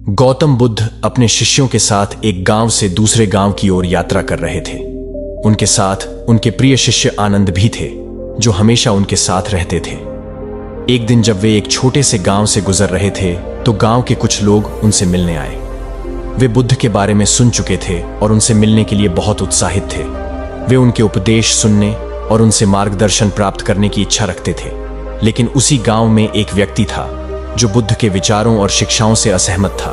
गौतम बुद्ध अपने शिष्यों के साथ एक गांव से दूसरे गांव की ओर यात्रा कर रहे थे। उनके साथ उनके प्रिय शिष्य आनंद भी थे, जो हमेशा उनके साथ रहते थे। एक दिन जब वे एक छोटे से गांव से गुजर रहे थे, तो गांव के कुछ लोग उनसे मिलने आए। वे बुद्ध के बारे में सुन चुके थे और उनसे मिलने के लिए बहुत उत्साहित थे। वे उनके उपदेश सुनने और उनसे मार्गदर्शन प्राप्त करने की इच्छा रखते थे। लेकिन उसी गांव में एक व्यक्ति था जो बुद्ध के विचारों और शिक्षाओं से असहमत था।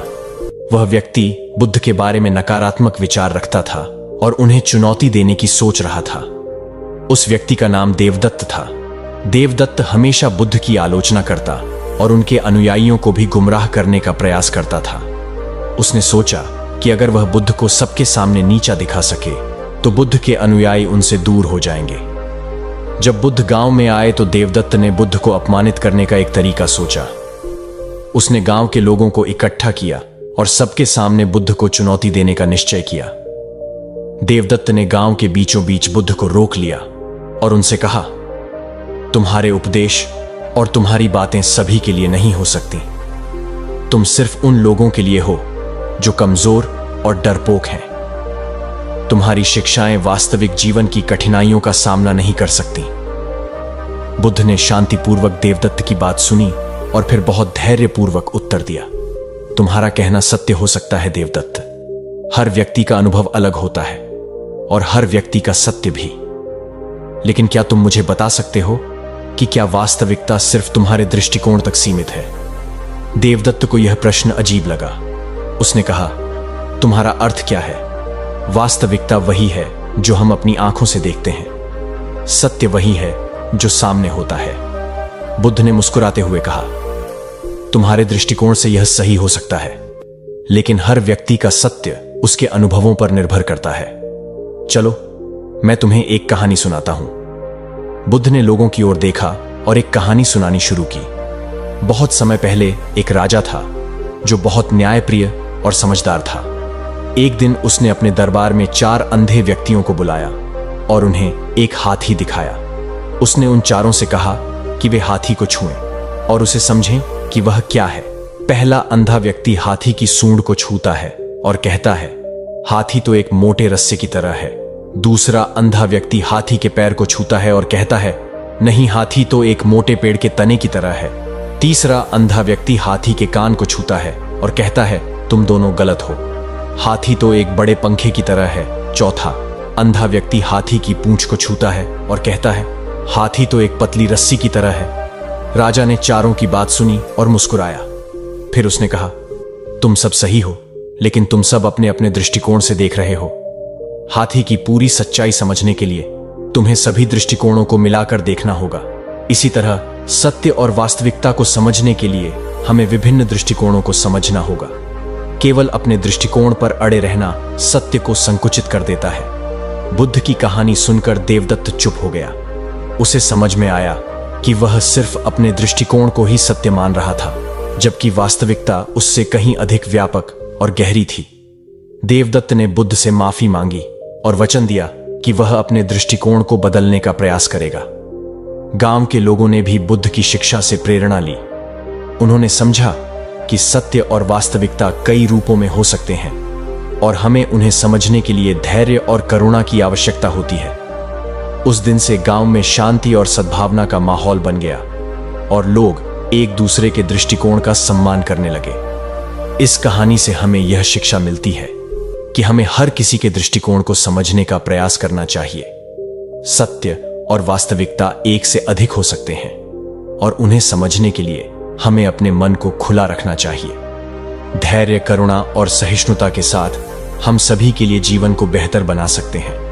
वह व्यक्ति बुद्ध के बारे में नकारात्मक विचार रखता था और उन्हें चुनौती देने की सोच रहा था। उस व्यक्ति का नाम देवदत्त था। देवदत्त हमेशा बुद्ध की आलोचना करता और उनके अनुयायियों को भी गुमराह करने का प्रयास करता था। उसने सोचा कि अगर वह बुद्ध को सबके सामने नीचा दिखा सके तो बुद्ध के अनुयायी उनसे दूर हो जाएंगे। जब बुद्ध गांव में आए तो देवदत्त ने बुद्ध को अपमानित करने का एक तरीका सोचा। उसने गांव के लोगों को इकट्ठा किया और सबके सामने बुद्ध को चुनौती देने का निश्चय किया। देवदत्त ने गांव के बीचों बीच बुद्ध को रोक लिया और उनसे कहा, तुम्हारे उपदेश और तुम्हारी बातें सभी के लिए नहीं हो सकती। तुम सिर्फ उन लोगों के लिए हो जो कमजोर और डरपोक हैं। तुम्हारी शिक्षाएं वास्तविक जीवन की कठिनाइयों का सामना नहीं कर सकती। बुद्ध ने शांतिपूर्वक देवदत्त की बात सुनी और फिर बहुत धैर्यपूर्वक उत्तर दिया, तुम्हारा कहना सत्य हो सकता है देवदत्त। हर व्यक्ति का अनुभव अलग होता है और हर व्यक्ति का सत्य भी। लेकिन क्या तुम मुझे बता सकते हो कि क्या वास्तविकता सिर्फ तुम्हारे दृष्टिकोण तक सीमित है? देवदत्त को यह प्रश्न अजीब लगा। उसने कहा, तुम्हारा अर्थ क्या है? वास्तविकता वही है जो हम अपनी आंखों से देखते हैं। सत्य वही है जो सामने होता है। बुद्ध ने मुस्कुराते हुए कहा, तुम्हारे दृष्टिकोण से यह सही हो सकता है, लेकिन हर व्यक्ति का सत्य उसके अनुभवों पर निर्भर करता है। चलो मैं तुम्हें एक कहानी सुनाता हूं। बुद्ध ने लोगों की ओर देखा और एक कहानी सुनानी शुरू की। बहुत समय पहले एक राजा था जो बहुत न्यायप्रिय और समझदार था। एक दिन उसने अपने दरबार में 4 अंधे व्यक्तियों को बुलाया और उन्हें एक हाथी दिखाया। उसने उन चारों से कहा कि वे हाथी को छुएं और उसे समझें कि वह क्या है। पहला अंधा व्यक्ति हाथी की सूंड को छूता है और कहता है, हाथी तो एक मोटे रस्से की तरह है। दूसरा अंधा व्यक्ति हाथी के पैर को छूता है और कहता है, नहीं, हाथी तो एक मोटे पेड़ के तने की तरह है। तीसरा अंधा व्यक्ति हाथी के कान को छूता है और कहता है, तुम दोनों गलत हो, हाथी तो एक बड़े पंखे की तरह है। चौथा अंधा व्यक्ति हाथी की पूंछ को छूता है और कहता है, हाथी तो एक पतली रस्सी की तरह है। राजा ने चारों की बात सुनी और मुस्कुराया। फिर उसने कहा, तुम सब सही हो, लेकिन तुम सब अपने अपने दृष्टिकोण से देख रहे हो। हाथी की पूरी सच्चाई समझने के लिए तुम्हें सभी दृष्टिकोणों को मिलाकर देखना होगा। इसी तरह सत्य और वास्तविकता को समझने के लिए हमें विभिन्न दृष्टिकोणों को समझना होगा। केवल अपने दृष्टिकोण पर अड़े रहना सत्य को संकुचित कर देता है। बुद्ध की कहानी सुनकर देवदत्त चुप हो गया। उसे समझ में आया कि वह सिर्फ अपने दृष्टिकोण को ही सत्य मान रहा था, जबकि वास्तविकता उससे कहीं अधिक व्यापक और गहरी थी। देवदत्त ने बुद्ध से माफी मांगी और वचन दिया कि वह अपने दृष्टिकोण को बदलने का प्रयास करेगा। गांव के लोगों ने भी बुद्ध की शिक्षा से प्रेरणा ली। उन्होंने समझा कि सत्य और वास्तविकता कई रूपों में हो सकते हैं और हमें उन्हें समझने के लिए धैर्य और करुणा की आवश्यकता होती है। उस दिन से गांव में शांति और सद्भावना का माहौल बन गया और लोग एक दूसरे के दृष्टिकोण का सम्मान करने लगे। इस कहानी से हमें यह शिक्षा मिलती है कि हमें हर किसी के दृष्टिकोण को समझने का प्रयास करना चाहिए। सत्य और वास्तविकता एक से अधिक हो सकते हैं और उन्हें समझने के लिए हमें अपने मन को खुला रखना चाहिए। धैर्य, करुणा और सहिष्णुता के साथ हम सभी के लिए जीवन को बेहतर बना सकते हैं।